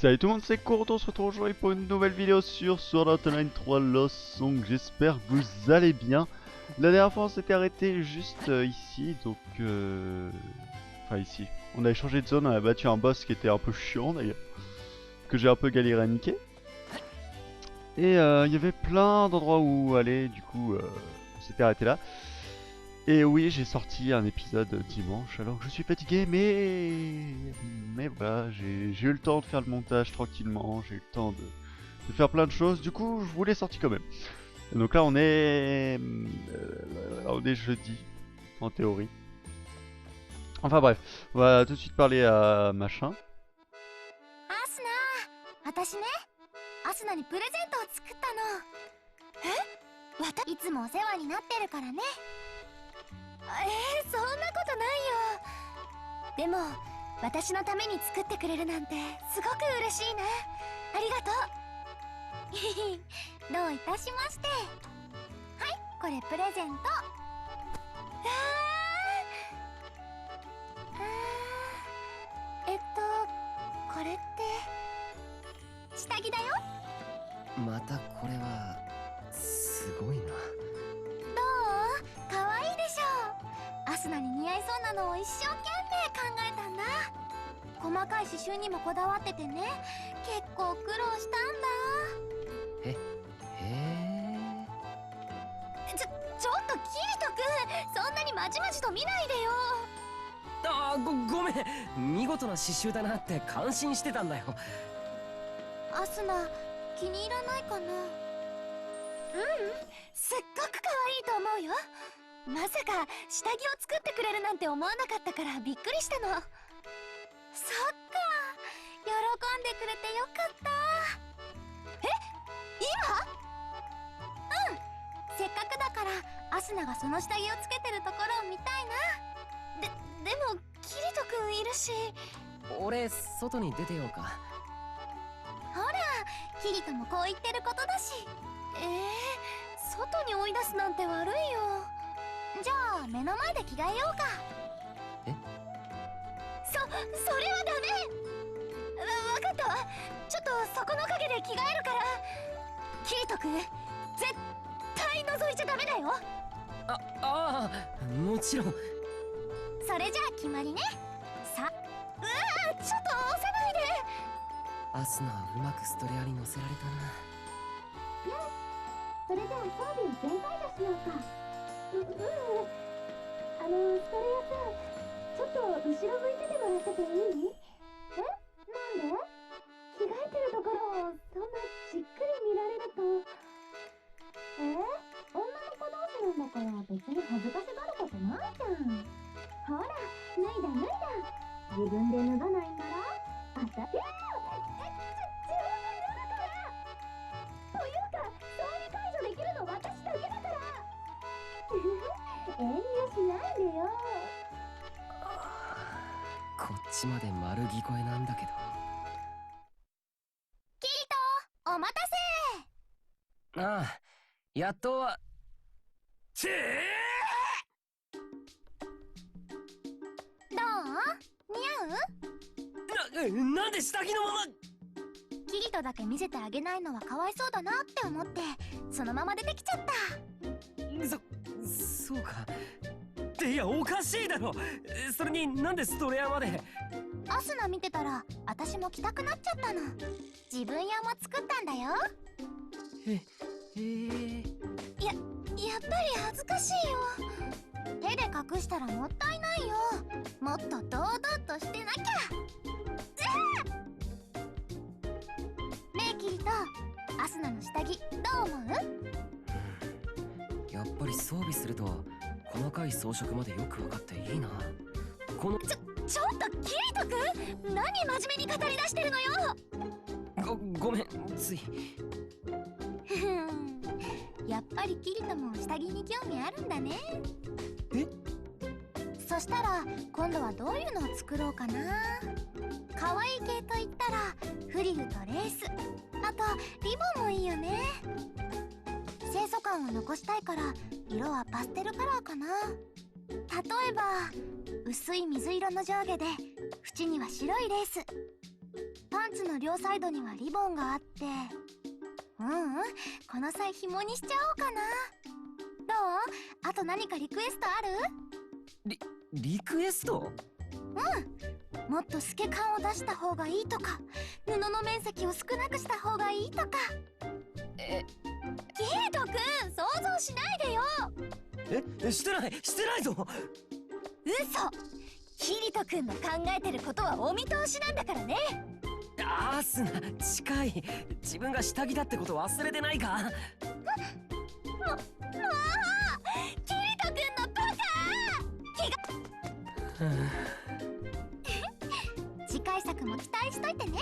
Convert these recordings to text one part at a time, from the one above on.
Salut tout le monde, c'est Court, on se retrouve aujourd'hui pour une nouvelle vidéo sur Sword Art Online 3 Lost Song. J'espère que vous allez bien. La dernière fois on s'était arrêté juste ici, donc enfin ici. On avait changé de zone, on a battu un boss qui était un peu chiant d'ailleurs, que j'ai un peu galéré à niquer. Et il y avait plein d'endroits où aller, du coup on s'était arrêté là. Et oui, j'ai sorti un épisode dimanche alors que je suis fatigué, mais voilà, j'ai eu le temps de faire le montage tranquillement, j'ai eu le temps de faire plein de choses, du coup je vous l'ai sorti quand même. Et donc là on est jeudi, en théorie. Enfin bref, on va tout de suite parler à machin. アスナ、私ね、アスナにプレゼントを作ったの。いつもお世話になってるからね。そんなことないよ。でも私のために作ってくれるなんてすごく嬉しいな。ありがとう。どういたしまして。はい、これプレゼント。これって下着だよ。またこれはすごいな。どう？かわいいでしょ。アスナに似合いそうなのを一生懸命考えたんだ。細かい刺繍にもこだわっててね、結構苦労したんだ。へえ。ちょっとキリト君、そんなにまじまじと見ないでよ。ごめん、見事な刺繍だなって感心してたんだよ。アスナ、気に入らないかな。すっごく可愛いと思うよ。まさか下着を作ってくれるなんて思わなかったからびっくりしたの。そっか、喜んでくれてよかった。今？せっかくだからアスナがその下着をつけてるところを見たいな。でもキリト君いるし。俺外に出てようか。ほら、キリトもこう言ってることだし。外に追い出すなんて悪いよ。じゃあ目の前で着替えようか。それはダメ。わかったわ。ちょっとそこの陰で着替えるから。キリト君、絶対覗いちゃダメだよ。ああ、もちろん。それじゃあ決まりね。ちょっと押さないで。アスナはうまくストレアに乗せられたな。それじゃあ装備全開出しようか。ストレアさん、ちょっと後ろ向いててもらってていい？なんで？着替えてるところをそんなじっくり見られると。女の子同士なんだから別に恥ずかしがることないじゃん。ほら、脱いだ。自分で脱がないんなら、自分が脱ぐから。というか、装備解除できるの私だけだから。遠慮しないでよ。こっちまで丸聞こえなんだけど。キリト、お待たせ。ああ、やっとは。どう？似合う？なんで下着のまま。キリトだけ見せてあげないのはかわいそうだなって思ってそのまま出てきちゃった。そうか。いや、おかしいだろ。それになんでストレアまで。アスナ見てたら私も着たくなっちゃったの。自分用も作ったんだよ。やっぱり恥ずかしいよ。手で隠したらもったいないよ。もっと堂々としてなきゃ。ねえキリト、アスナの下着どう思う？やっぱり装備すると細かい装飾までよく分かっていいな。このちょっとキリト君、何真面目に語り出してるのよ。ごめん、つい。やっぱりキリトも下着に興味あるんだね。そしたら今度はどういうのを作ろうかな。可愛い系といったらフリルとレース、あとリボンもいいよね。清楚感を残したいから色はパステルカラーかな。例えば薄い水色の上下で縁には白いレース、パンツの両サイドにはリボンがあって、この際紐にしちゃおうかな。どう？あと何かリクエストある？リクエスト？もっと透け感を出した方がいいとか、布の面積を少なくした方がいいとか。キリトくん、想像しないでよ。してないぞ。嘘。キリトくんの考えてることはお見通しなんだからね。アスナ、近い。自分が下着だってこと忘れてないか？もうキリトくんのバカ！次回作も期待しといてね。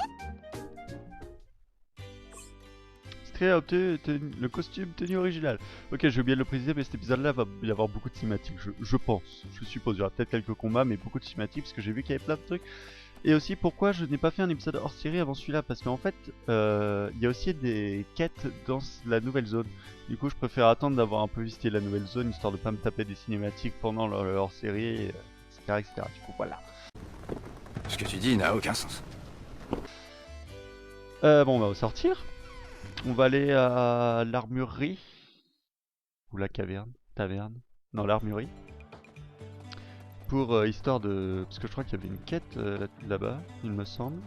Le costume tenue original. Ok, j'ai oublié de le préciser, mais cet épisode-là va y avoir beaucoup de cinématiques, je pense. Je suppose, il y aura peut-être quelques combats, mais beaucoup de cinématiques, parce que j'ai vu qu'il y avait plein de trucs. Et aussi, pourquoi je n'ai pas fait un épisode hors série avant celui-là? Parce qu'en fait, il y a aussi des quêtes dans la nouvelle zone. Du coup, je préfère attendre d'avoir un peu visité la nouvelle zone, histoire de pas me taper des cinématiques pendant le hors série, etc., etc. Du coup, voilà. Ce que tu dis n'a aucun sens. Bon, on va sortir. On va aller à l'armurerie. Ou la caverne. Taverne. Non, l'armurerie. Pour histoire de... Parce que je crois qu'il y avait une quête là-bas, il me semble.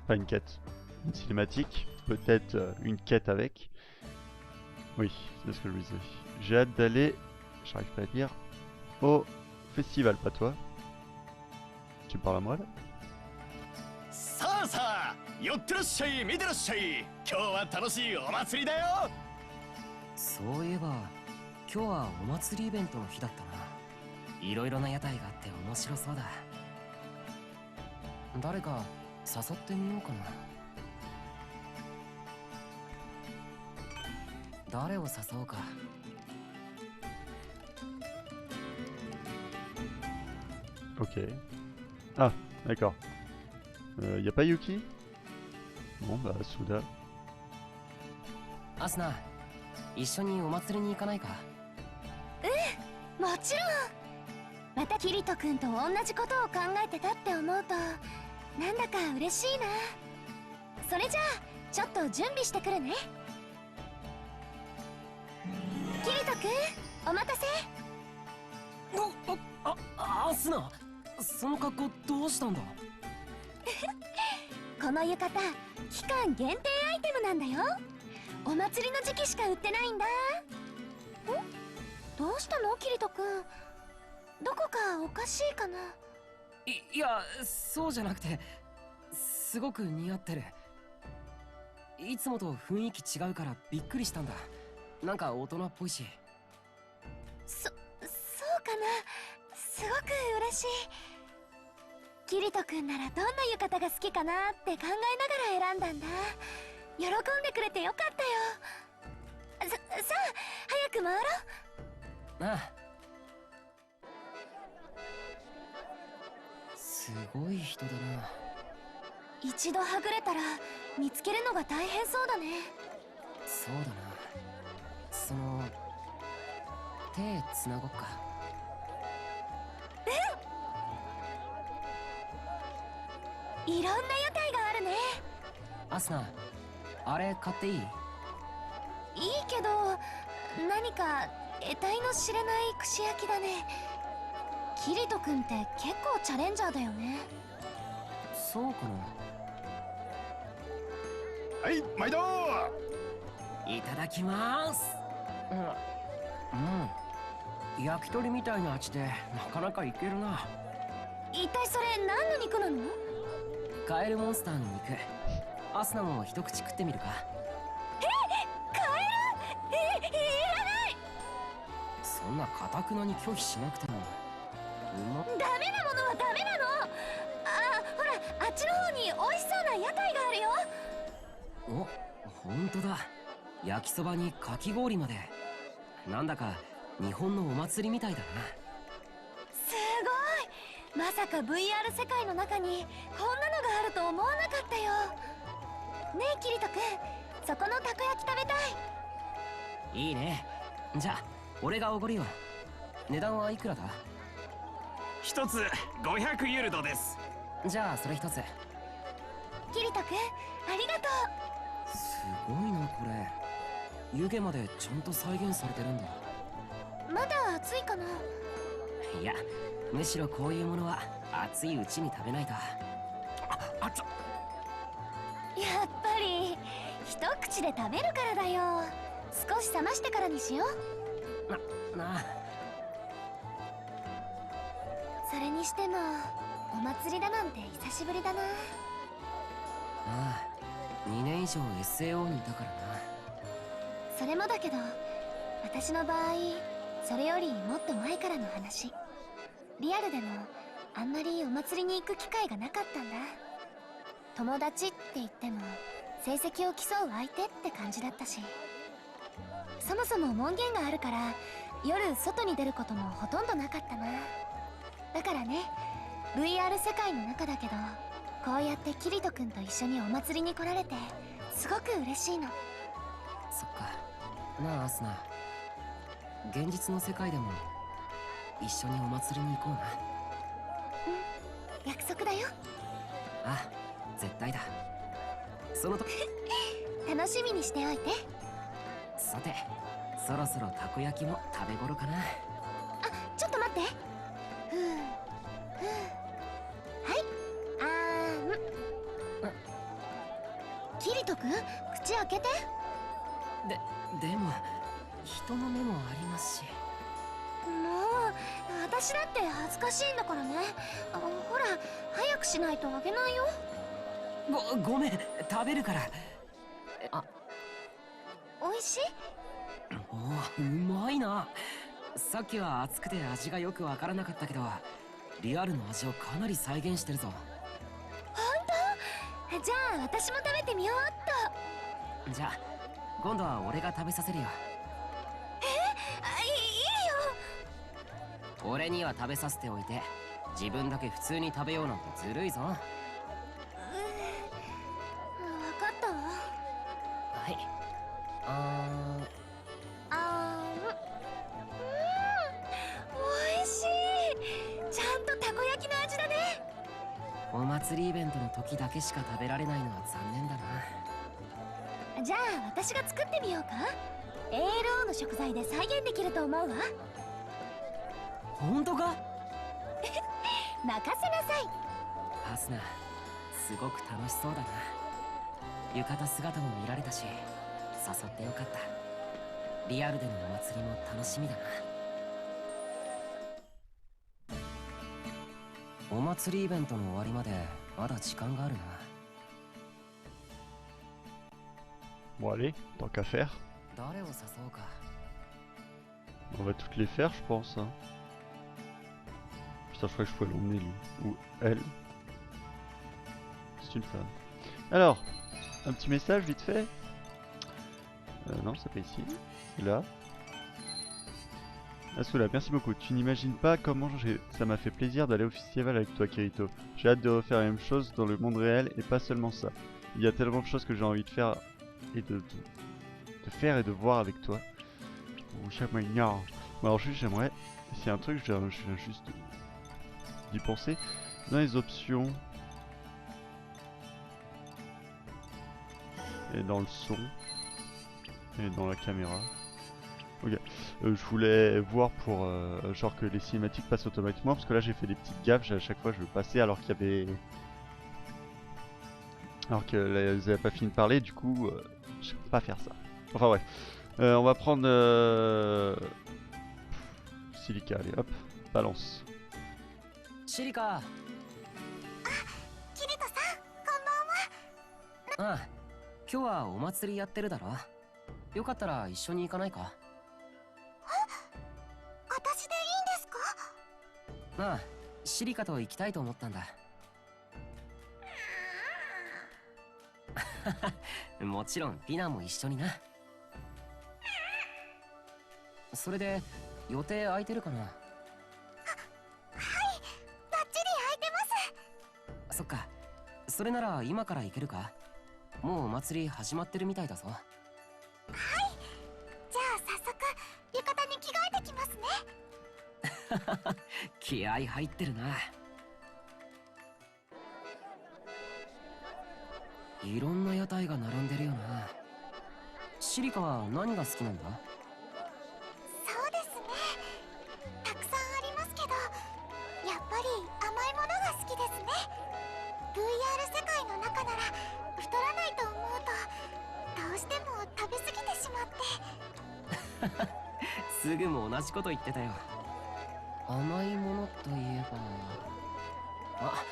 Pas une quête. Une cinématique. Peut-être une quête avec. Oui, c'est ce que je disais. J'ai hâte d'aller... J'arrive pas à dire. Au festival, pas toi. Tu me parles à moi là? さあさあ、寄ってらっしゃい、見てらっしゃい。今日は楽しいお祭りだよ。そういえば今日はお祭りイベントの日だったな。いろいろな屋台があって面白そうだ。誰か誘ってみようかな。誰を誘おうか。Ok. Ah, d'accord. Y a pas Yuki? Bon bah, Suda. アスナ、一緒にお祭りに行かないか？もちろん。またキリトくんと同じことを考えてたって思うとなんだか嬉しいな。それじゃあちょっと準備してくるね。キリトくん、お待たせ。アスナ、その格好どうしたんだ？この浴衣、期間限定アイテムなんだよ。お祭りの時期しか売ってないんだ。どうしたのキリトくん？どこかおかしいかな？いや、そうじゃなくて、すごく似合ってる。いつもと雰囲気違うからびっくりしたんだ。なんか大人っぽいし。そうかな。すごく嬉しい。キリトくんならどんな浴衣が好きかなって考えながら選んだんだ。喜んでくれてよかったよ。さあ早く回ろう。ああ、すごい人だな。一度はぐれたら見つけるのが大変そうだね。そうだな。その手つなごっか。いろんな屋台があるね。アスナ、あれ買っていい？いいけど何か得体の知れない串焼きだね。キリトくんって結構チャレンジャーだよね。そうかな。はい、毎度。いただきます。焼き鳥みたいな味でなかなかいけるな。一体それ何の肉なの？カエルモンスターの肉。アスナも一口食ってみるか？カエル？いらない。そんな堅くなに拒否しなくても。ダメなものはダメなの。ほら、あっちの方に美味しそうな屋台があるよ。お、ほんとだ。焼きそばにかき氷まで。なんだか日本のお祭りみたいだな。すごい。まさか VR 世界の中にこんなのがあると思わなかったよ。ねえキリトくん、そこのたこ焼き食べたい。いいね。じゃあ俺がおごるよ。値段はいくらだ？一つ500ユールドです。じゃあそれ一つ。キリトくん、ありがとすごいなこれ。湯気までちゃんと再現されてるんだ。う。まだ暑いかな。いや、むしろこういうものは熱いうちに食べないと。あちょ。やっぱり一口で食べるからだよ。少し冷ましてからにしよう。なあ。それにしてもお祭りだなんて久しぶりだな。ああ、2年以上 SAO にいたからな。それもだけど、私の場合それよりもっと前からの話。リアルでもあんまりお祭りに行く機会がなかったんだ。友達って言っても成績を競う相手って感じだったし、そもそも門限があるから夜外に出ることもほとんどなかったな。だからね、 VR 世界の中だけど、こうやってキリト君と一緒にお祭りに来られてすごく嬉しいの。そっか。なあアスナ、現実の世界でも一緒にお祭りに行こうな。約束だよ。あ、絶対だ。そのと楽しみにしておいて。さて、そろそろたこ焼きも食べ頃かな。あ、ちょっと待って。ふうふう。はい、キリト君、口開けて。でも人の目もありますし。もう私だって恥ずかしいんだからね。ほら、早くしないとあげないよ。ごめん、食べるから。あ、おいしい？おお、うまいな。さっきは熱くて味がよくわからなかったけど、リアルの味をかなり再現してるぞ。本当？じゃあ私も食べてみようっと。じゃあ今度は俺が食べさせるよ。いいよ。俺には食べさせておいて、自分だけ普通に食べようなんてずるいぞ。分かったわ。はい。おいしい。ちゃんとたこ焼きの味だね。お祭りイベントの時だけしか食べられないのは残念だな。じゃあ私が作ってみようか。 ALO の食材で再現できると思うわ。本当か？任せなさい。アスナ、すごく楽しそうだな。浴衣姿も見られたし、誘ってよかった。リアルでのお祭りも楽しみだな。お祭りイベントの終わりまでまだ時間があるな。Bon allez, tant qu'à faire. 誰を誘おうか。 On va toutes les faire je pense. Hein. Putain je crois que je pouvais l'emmener lui. Ou elle. C'est une femme. Alors, un petit message vite fait. Non c'est pas ici. C'est là. Asula, merci beaucoup. Tu n'imagines pas comment ça m'a fait plaisir d'aller au festival avec toi Kirito. J'ai hâte de refaire la même chose dans le monde réel et pas seulement ça. Il y a tellement de choses que j'ai envie de faire et de faire et de voir avec toi. Bon, alors juste j'aimerais, s'il y a un truc, je viens juste d'y penser. Dans les options et dans le son et dans la caméra. Ok, je voulais voir pour genre que les cinématiques passent automatiquement parce que là j'ai fait des petites gaffes, à chaque fois je veux passer alors qu'il y avait... Alors qu'elles avaient pas fini de parler, du coup je peux pas faire ça. Enfin bref, on va prendre Silica, allez hop, balance. シリカ。キリトさん、こんばんは。ああ、今日はお祭りやってるだろ。よかったら一緒に行かないか？私でいいんですか？ああ、シリカと行きたいと思ったんだ。もちろんピナも一緒にな。それで予定空いてるかな？はい、バッチリ空いてます。そっか、それなら今から行けるか？もうお祭り始まってるみたいだぞ。はい、じゃあ早速浴衣に着替えてきますね。気合入ってるな。いろんな屋台が並んでるよな。シリカは何が好きなんだ？そうですね、たくさんありますけど、やっぱり甘いものが好きですね。 VR 世界の中なら太らないと思うと、どうしても食べ過ぎてしまって。すぐも同じこと言ってたよ。甘いものといえば、あ、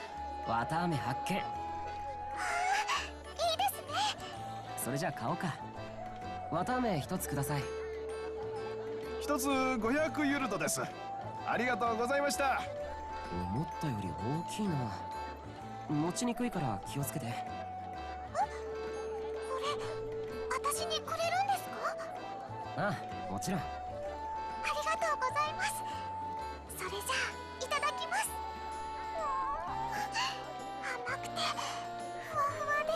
綿あめ発見。いいですね。それじゃあ買おうか。綿あめ一つください。一つ500ユルトです。ありがとうございました。思ったより大きいな。持ちにくいから気をつけて。これ私にくれるんですか？ああ、もちろん。ありがとうございます。それじゃあいただきます。甘くてふわふわで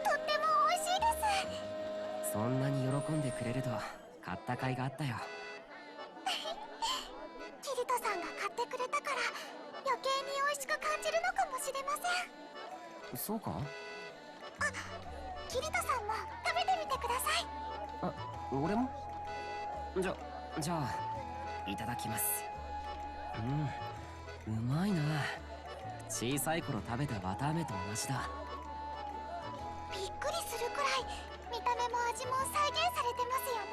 とっても美味しいです。そんなに喜んでくれると買った甲斐があったよ。キリトさんが買ってくれたから余計に美味しく感じるのかもしれません。そうか？キリトさんも食べてみてください。あ、俺も？じゃあいただきます。うまいな。小さい頃食べた綿あめと同じだ。びっくりするくらい見た目も味も再現されてますよね。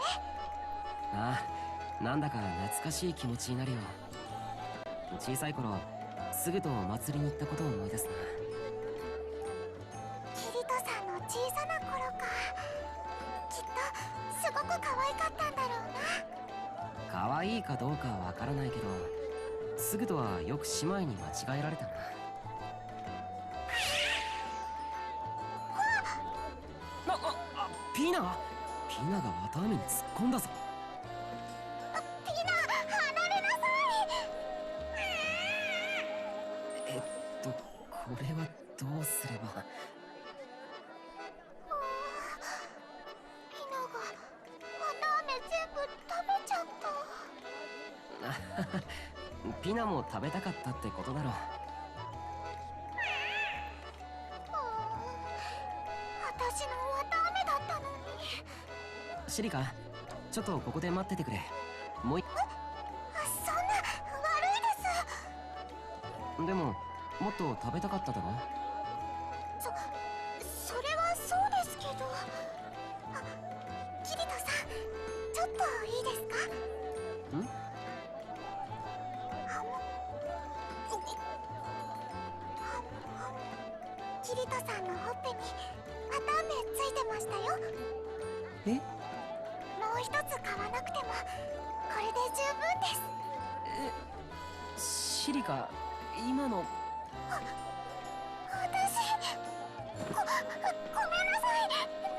ああ、なんだか懐かしい気持ちになるよ。小さい頃すぐとお祭りに行ったことを思い出すな。キリトさんの小さな頃か。きっとすごく可愛かったんだろうな。可愛いかどうかはわからないけど、すぐとはよく姉妹に間違えられたな。ピーナが綿あめに突っ込んだぞ。ピナ、離れなさい。これはどうすれば。ピナが綿あめ全部食べちゃった。ピナも食べたかったってことだろう。私の綿あめだったのに。シリカ、ちょっとここで待っててくれ。もう一そんな悪いです。でももっと食べたかっただろ。それはそうですけど。キリトさん、ちょっといいですか？キリトさんのほっぺに綿あめついてましたよ。え？もう一つ買わなくてもこれで十分です。シリカ、今の。私ごめんなさい。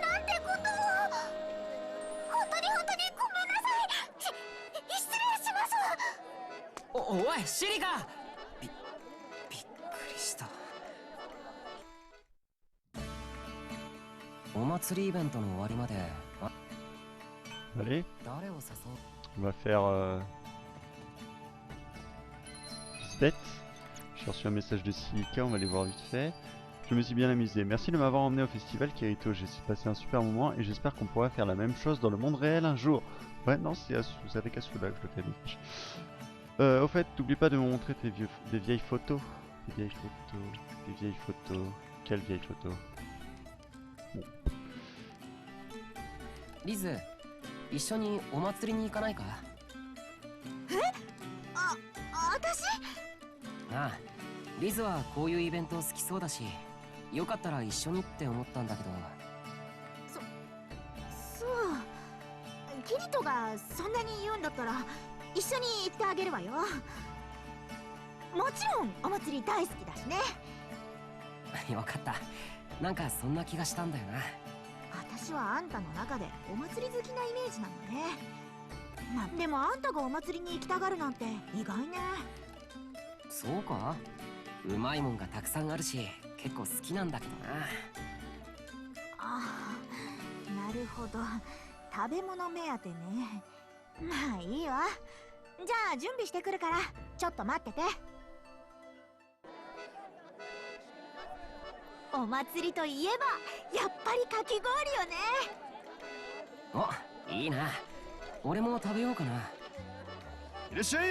なんてことを。本当にごめんなさい。失礼します。おいシリカ、びっくりした。お祭りイベントの終わりまでAllez, 誰を誘う？ on va faire Lisbeth. J'ai reçu un message de Silica, on va les voir vite fait. Je me suis bien amusé. Merci de m'avoir emmené au festival Kirito. J'ai passé un super moment et j'espère qu'on pourra faire la même chose dans le monde réel un jour. Ouais, non, c'est avec Asuna que je le fais. Au fait, n'oublie pas de me montrer des vieilles photos. Des vieilles photos. Quelles vieilles photos? Bon. リズ、一緒にお祭りに行かないか？私？ああ、リズはこういうイベント好きそうだし、よかったら一緒にって思ったんだけど。そう、キリトがそんなに言うんだったら一緒に行ってあげるわよ。もちろんお祭り大好きだしね。よかった。なんかそんな気がしたんだよな。私はあんたの中でお祭り好きなイメージなのね。でもあんたがお祭りに行きたがるなんて意外ね。そうか？うまいもんがたくさんあるし、結構好きなんだけどな。ああ、なるほど。食べ物目当てね。まあいいわ。じゃあ準備してくるからちょっと待ってて。お祭りといえばやっぱりかき氷よね。お、いいな。俺も食べようかな。いらっしゃい。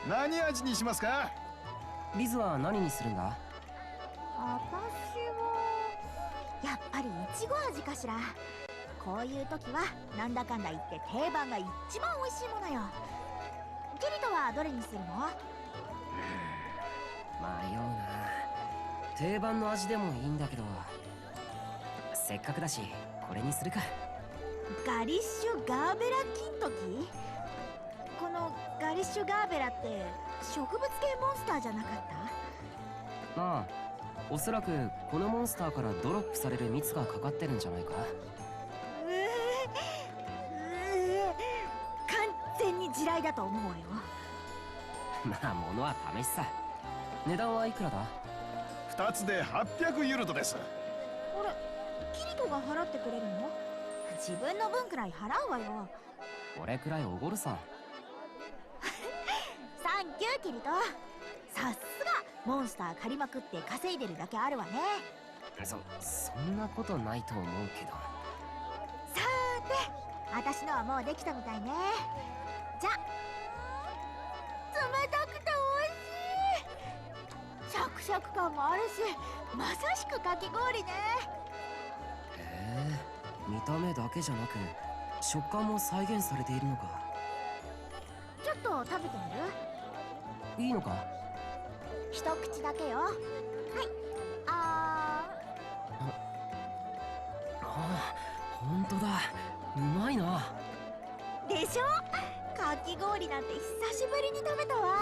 何味にしますか？リズは何にするんだ？私はやっぱりいちご味かしら。こういう時はなんだかんだ言って定番が一番美味しいものよ。キリトはどれにするの？迷うな。定番の味でもいいんだけど、せっかくだしこれにするか。ガリッシュガーベラ金時？このガリッシュガーベラって植物系モンスターじゃなかった？ああ、おそらくこのモンスターからドロップされる蜜がかかってるんじゃないか。完全に地雷だと思うわよ。まあ物は試しさ。値段はいくらだ？2つで800ユルトです。あれ、キリトが払ってくれるの？自分の分くらい払うわよ。俺くらいおごるさ。サンキューキリト。さすがモンスター借りまくって稼いでるだけあるわね。そんなことないと思うけど。さーて、私のはもうできたみたいね。じゃ、冷たくて美味しい。シャクシャク感もあるし、まさしくかき氷ね。へえ、見た目だけじゃなく食感も再現されているのか。ちょっと食べてみる？いいのか？一口だけよ。はい。ああ、本当だ。うまいな。ーでしょ？かき氷なんて久しぶりに食べたわ。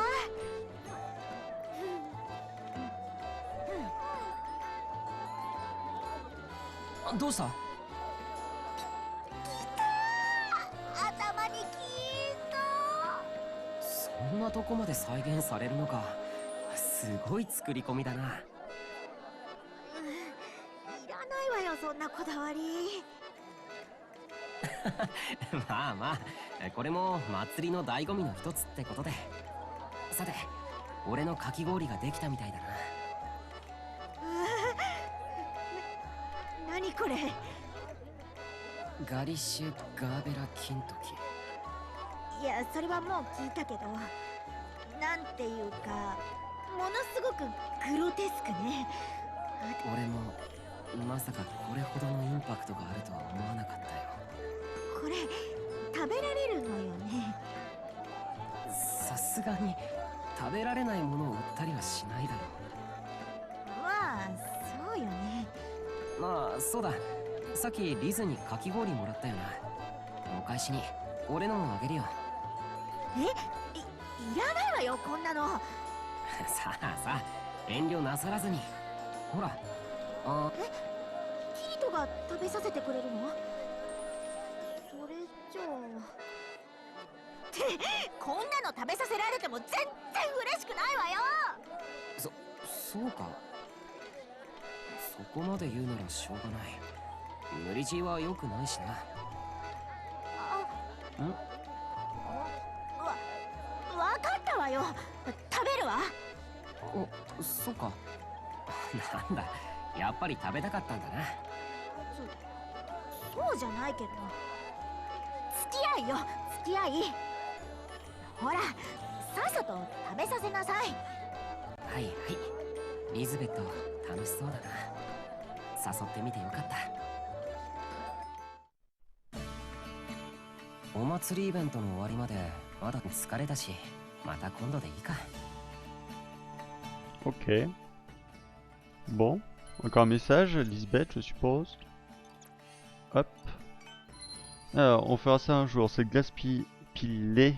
どうした？頭にキーンと。そんなとこまで再現されるのか。すごい作り込みだな。いらないわよ、そんなこだわり。まあまあ、これも祭りの醍醐味の一つってことで。さて、俺のかき氷ができたみたいだな。何これ？ガリッシュガーベラ金時。いや、それはもう聞いたけど、なんていうかものすごくグロテスクね。俺もまさかこれほどのインパクトがあるとは思わなかったよ。これ食べられるのよね？さすがに食べられないものを売ったりはしないだろまあそうよね。う。まあそうだ、さっきリズにかき氷もらったよな。お返しに俺のもあげるよ。いらないわよ、こんなの。さあさあ、遠慮なさらずに。ほら。キリトが食べさせてくれるの？それじゃあ。ってこんなの食べさせられても全然嬉しくないわよ。そうか。そこまで言うならしょうがない。無理強いは良くないしな。わかったわよ。食べるわ。お、そうか。なんだ、やっぱり食べたかったんだな。そうじゃないけど。付き合いよ、付き合い。ほら、さっさと食べさせなさい。はいはい。リズベット、楽しそうだな。誘ってみてよかった。お祭りイベントの終わりまでまだ疲れたし、また今度でいいか。Ok. Bon. Encore un message, Lisbeth, je suppose. Hop. Alors, on fera ça un jour. Ces glaces pilées. J'ai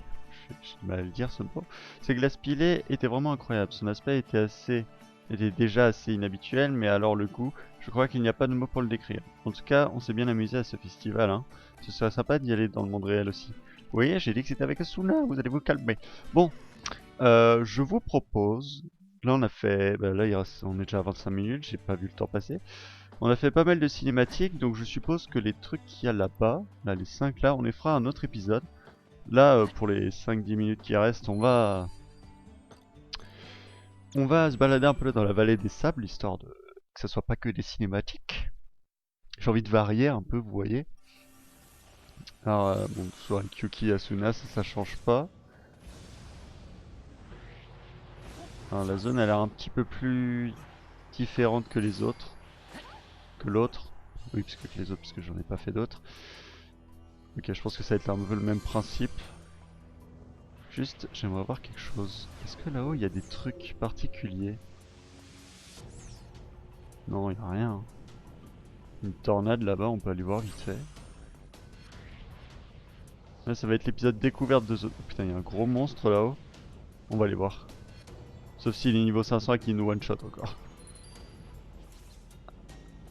du mal à le dire ce mot. Ces glaces pilées étaient vraiment incroyables. Son aspect était déjà assez inhabituel, mais alors le goût, je crois qu'il n'y a pas de mots pour le décrire. En tout cas, on s'est bien amusé à ce festival, hein. Ce serait sympa d'y aller dans le monde réel aussi. Vous voyez, j'ai dit que c'était avec Asuna, vous allez vous calmer. Bon, je vous propose... Là on a fait... Bah là on est déjà à 25 minutes, j'ai pas vu le temps passer. On a fait pas mal de cinématiques, donc je suppose que les trucs qu'il y a là-bas, là les 5 là, on les fera un autre épisode. Là, pour les 5-10 minutes qui restent, on va se balader un peu dans la vallée des sables, histoire de... que ça soit pas que des cinématiques. J'ai envie de varier un peu, vous voyez. Alors, bon, soit avec Yuki et Asuna, ça change pas. Alors, la zone, elle a l'air un petit peu plus différente que les autres. Que l'autre. Oui, puisque que les autres, parce que j'en ai pas fait d'autres. Ok, je pense que ça va être un peu le même principe. Juste, j'aimerais voir quelque chose. Est-ce que là-haut, il y a des trucs particuliers? Non, il n'y a rien. Une tornade là-bas, on peut aller voir vite fait. Là, ça va être l'épisode découverte de zone. Oh, putain, il y a un gros monstre là-haut. On va aller voir. Sauf s'il est niveau 500 et qu'il nous one-shot encore.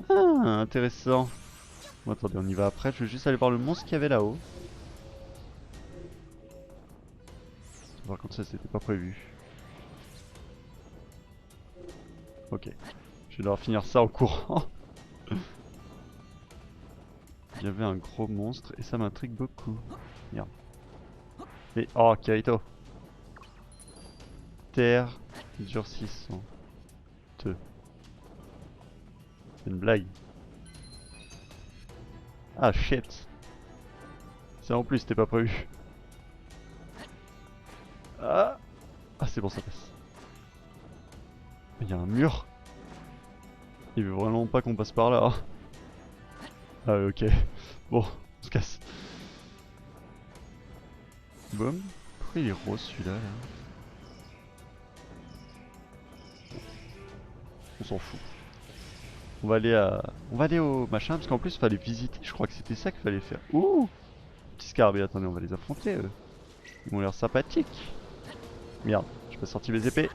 Ah, intéressant. Bon, attendez, on y va après. Je vais juste aller voir le monstre qu'il y avait là-haut. Par contre, ça, c'était pas prévu. Ok. Je vais devoir finir ça en courant. Il y avait un gros monstre et ça m'intrigue beaucoup. Merde. Et oh, Kaito. Terre durcissant. C'est une blague. Ah shit. Ça en plus, c'était pas prévu. Ah, ah c'est bon, ça passe. Il y a un mur. Il veut vraiment pas qu'on passe par là. Hein. Ah ouais, ok. Bon, on se casse. Boum. Pourquoi il est rose celui-là là? On s'en fout. On va aller au machin parce qu'en plus il fallait visiter. Je crois que c'était ça qu'il fallait faire. Ouh, petit scarabée. Attendez, on va les affronter. Eux. Ils m'ont l'air sympathiques. Merde, j'ai pas sorti mes épées.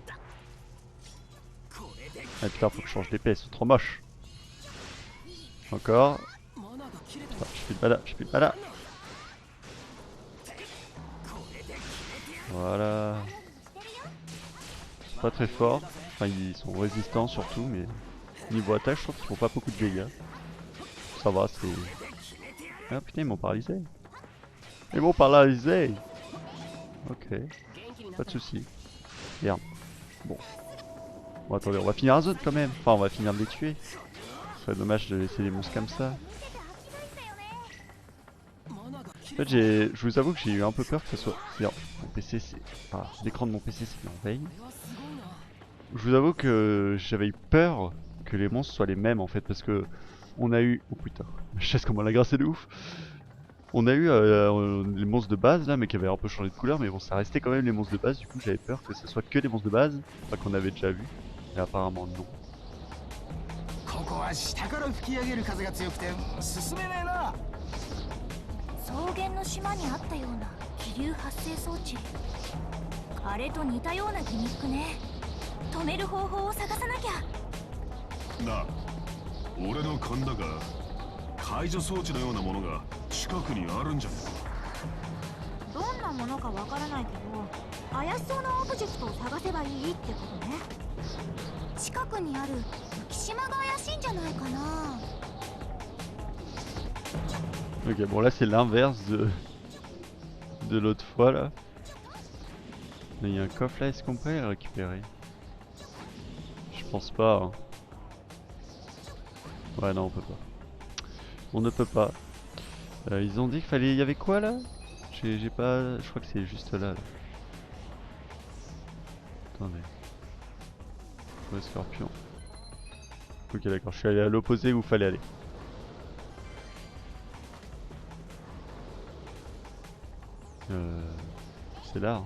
Ah putain, faut que je change d'épée, elles sont trop moches. Encore. Ah, je fais le bala, je fais le bala. Voilà. Ils sont pas très forts. Enfin, ils sont résistants surtout, mais niveau attaque, je trouve qu'ils font pas beaucoup de dégâts. Ça va, c'est. Ah putain, ils m'ont paralysé. Ils m'ont paralysé. Ok, pas de soucis. Merde. Bon. Bon, attendez, on va finir la zone quand même. Enfin, on va finir de les tuer. Ce serait dommage de laisser les monstres comme ça. En fait, je vous avoue que j'ai eu un peu peur que ça soit. Merde, mon PC, c'est. Enfin, l'écran de mon PC, c'est en veille. Je vous avoue que j'avais eu peur que les monstres soient les mêmes en fait, parce que on a eu. Oh putain, ma chaise, comment la grâce de ouf! On a eu les monstres de base là, mais qui avaient un peu changé de couleur, mais bon, ça restait quand même les monstres de base. Du coup, j'avais peur que ce soit que des monstres de base, enfin qu'on avait déjà vu, et apparemment non. ここは下から吹き上げる風が強くて進めねえな。草原の島にあったような気流発生装置。あれと似たようなギミックね。止める方法を探さなきゃ。なあ、俺の勘だが解除装置のようなものが近くにあるんじゃねえ。どんなものかわからないけど、怪しそうなオブジェクトを探せばいいってことね。近くにある浮島が怪しいんじゃないかな。Ok, bon là c'est l'inverse de l'autre fois là. Il y a un coffre là, est-ce qu'on peut le récupérer? Je pense pas. Hein. Ouais, non, on peut pas. On ne peut pas. Ils ont dit qu'il fallait. Il y avait quoi là? J'ai pas. Je crois que c'est juste là. Attendez. Ouais, scorpion. Ok, d'accord, je suis allé à l'opposé où il fallait aller. C'est là. Hein.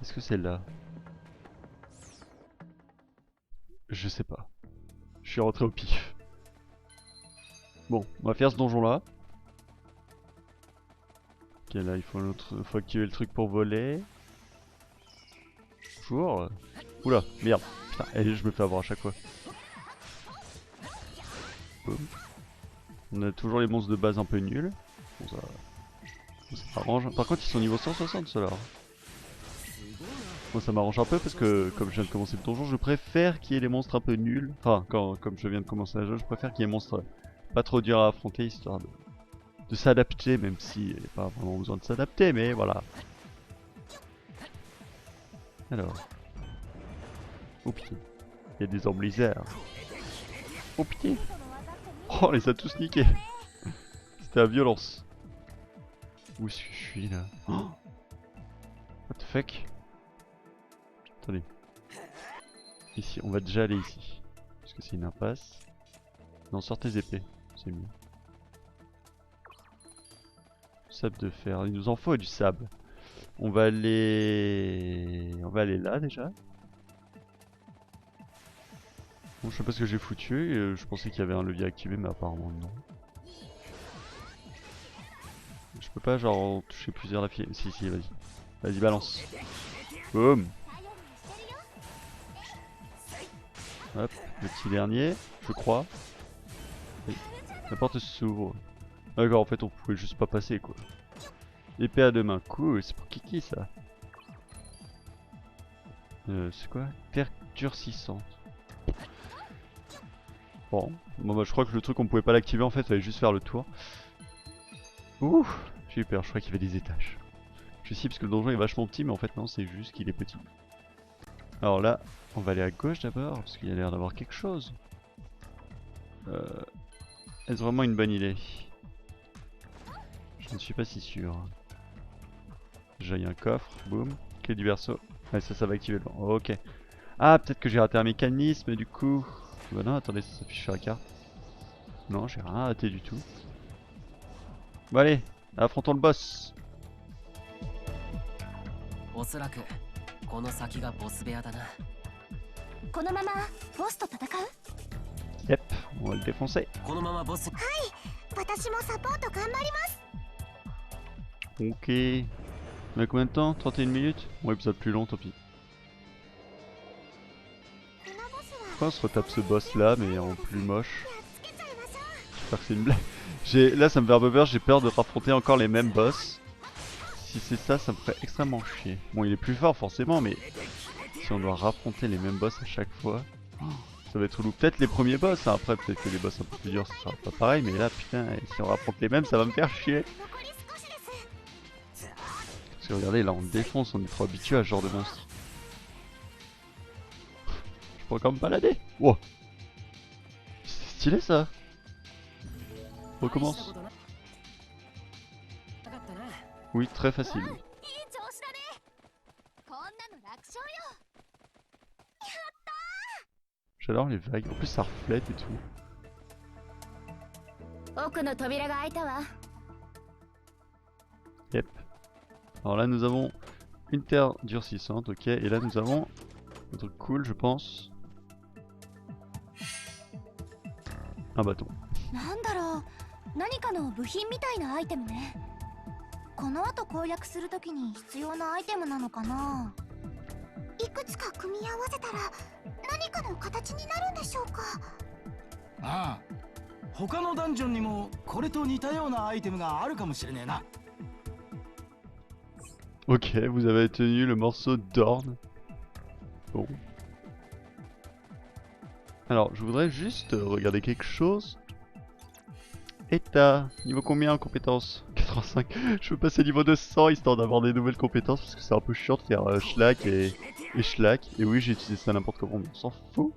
Est-ce que c'est là? Je sais pas. Je suis rentré au pif. Bon, on va faire ce donjon là. Ok, là il faut activer le truc pour voler. Bonjour. Oula, merde. Putain, et je me fais avoir à chaque fois. Boum. On a toujours les monstres de base un peu nuls. Bon, ça m'arrange. Par contre, ils sont niveau 160 ceux-là. Bon, ça m'arrange un peu parce que, comme je viens de commencer le donjon, je préfère qu'il y ait les monstres un peu nuls. Enfin, comme je viens de commencer la jeu, je préfère qu'il y ait des monstres pas trop durs à affronter, histoire de s'adapter, même s'il n'y a pas vraiment besoin de s'adapter, mais voilà. Alors. Oh putain. Il y a des orbes lézards. Oh putain. Oh, on les a tous niqués. C'était la violence. Où est-ce que je suis là? Oh, what the fuck? Attendez. Ici, on va déjà aller ici. Parce que c'est une impasse. Non, sort tes épées. C'est mieux. Sable de fer. Il nous en faut du sable. On va aller là déjà. Bon, je sais pas ce que j'ai foutu. Je pensais qu'il y avait un levier activé, mais apparemment non. Je peux pas genre toucher plusieurs la fille. Si, si, vas-y. Vas-y, balance. Boum. Hop, le petit dernier, je crois. Oui. La porte s'ouvre. D'accord, en fait on pouvait juste pas passer quoi. Épée à deux mains, cool, c'est pour Kiki ça. C'est quoi? Terre durcissante. Bon, bah je crois que le truc on pouvait pas l'activer en fait, il fallait juste faire le tour. Ouh, j'ai eu peur, je crois qu'il y avait des étages. Je sais parce que le donjon est vachement petit, mais en fait non, c'est juste qu'il est petit. Alors là, on va aller à gauche d'abord, parce qu'il y a l'air d'avoir quelque chose. Est-ce vraiment une bonne idée? Je ne suis pas si sûr. J'ai un coffre, boum, clé du berceau. Ouais, ça va activer le vent. Ok. Ah, peut-être que j'ai raté un mécanisme du coup. Bah non, attendez, ça s'affiche sur la carte. Non, j'ai rien raté du tout. Bon allez, affrontons le boss. おそらくこの先がボス部屋だな。このままボスと戦う？ Yep, on va le défoncer. このままボス。私もサポート頑張ります。 Ok. On a combien de temps? 31 minutes? Bon, épisode plus long, tant pis. Pourquoi on se retape ce boss là, mais en plus moche? J'espère que c'est une blague. Là, ça me fait un peu peur, j'ai peur de raffronter encore les mêmes boss. Si c'est ça, ça me ferait extrêmement chier. Bon, il est plus fort forcément, mais si on doit raffronter les mêmes boss à chaque fois, ça va être relou. Peut-être les premiers boss, hein. Après peut-être que les boss un peu plus durs, ça sera pas pareil, mais là, putain, si on raffronte les mêmes, ça va me faire chier. Parce que regardez, là on défonce, on est trop habitué à ce genre de monstre. Je peux encore me balader. Wow. C'est stylé ça. Recommence. Oui, très facile. J'adore les vagues, en plus ça reflète et tout. Yep. Alors là nous avons une terre durcissante, ok, et là nous avons un truc cool je pense. Un bâton. なんだろう、何かの部品みたいなアイテムね。この後攻略するときに必要なアイテムなのかな。いくつか組み合わせたら何かの形になるんでしょうか。ああ、他のダンジョンにもこれと似たようなアイテムがあるかもしれねえな。Ok, vous avez tenu le morceau d'orne. Bon. Alors, je voudrais juste regarder quelque chose. État, niveau combien en compétences? 85. Je veux passer niveau 200 histoire d'avoir des nouvelles compétences parce que c'est un peu chiant de faire Schlack et Schlack. Et oui, j'ai utilisé ça n'importe comment, mais on s'en fout.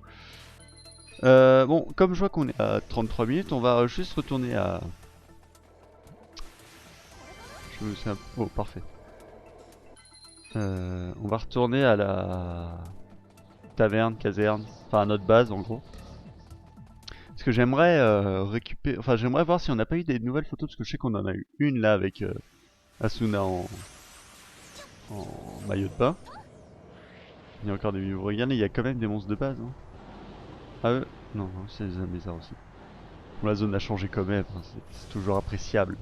Bon, comme je vois qu'on est à 33 minutes, on va juste retourner à... Je me souviens... Oh, parfait. On va retourner à la taverne, caserne, enfin à notre base en gros. Parce que j'aimerais récupérer, enfin j'aimerais voir si on n'a pas eu des nouvelles photos, parce que je sais qu'on en a eu une là avec Asuna en maillot de bain. Il y a encore des vivres. Regardez, il y a quand même des monstres de base. Hein. Ah non, non c'est des amézards aussi. Bon, la zone a changé quand même, hein, c'est toujours appréciable.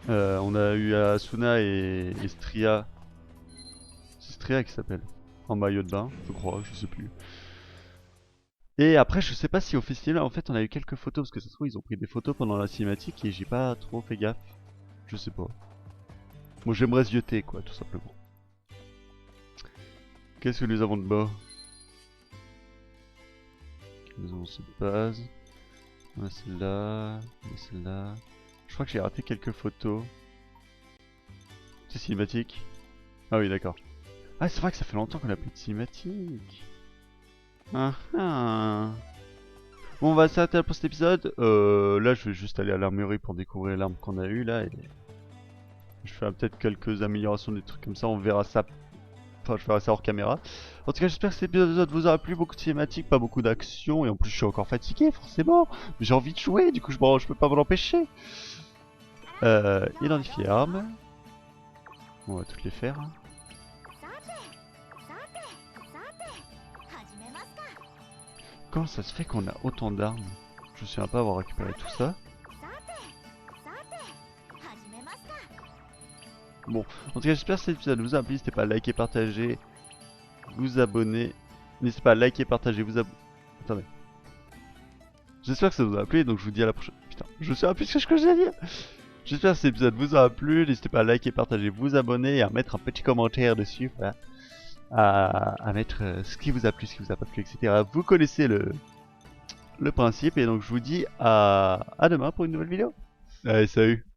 On a eu Asuna et Stria. C'est Stria qui s'appelle. En maillot de bain, je crois, je sais plus. Et après, je sais pas si au festival, en fait, on a eu quelques photos, parce que ça se trouve, ils ont pris des photos pendant la cinématique et j'ai pas trop fait gaffe. Je sais pas. Moi, j'aimerais zioter, quoi, tout simplement. Qu'est-ce que nous avons de bas? Nous avons cette base. On a celle-là. On a celle-là. Je crois que j'ai raté quelques photos. C'est cinématique? Ah oui, d'accord. Ah, c'est vrai que ça fait longtemps qu'on a plus de cinématique. Ah, ah. Bon, on va s'arrêter là pour cet épisode. Là, je vais juste aller à l'armurerie pour découvrir l'arme qu'on a eue là. Et je ferai peut-être quelques améliorations, des trucs comme ça. On verra ça. Enfin, je ferai ça hors caméra. En tout cas, j'espère que cet épisode vous aura plu. Beaucoup de cinématiques, pas beaucoup d'action. Et en plus, je suis encore fatigué, forcément. Mais j'ai envie de jouer, du coup, je peux pas m'en empêcher. Identifier armes. On va toutes les faire. Hein. Comment ça se fait qu'on a autant d'armes? Je me souviens pas avoir récupéré tout ça. Bon, en tout cas j'espère que cet épisode vous a plu. N'hésitez pas à liker, partager, vous abonner. N'hésitez pas à liker, partager, vous abonner. Attendez. J'espère que ça vous a plu, donc je vous dis à la prochaine. Putain, je me souviens plus ce que j'ai à dire. J'espère que cet épisode vous aura plu. N'hésitez pas à liker, partager, vous abonner et à mettre un petit commentaire dessus. Voilà. À mettre ce qui vous a plu, ce qui vous a pas plu, etc. Vous connaissez le principe, et donc je vous dis à demain pour une nouvelle vidéo. Allez, salut!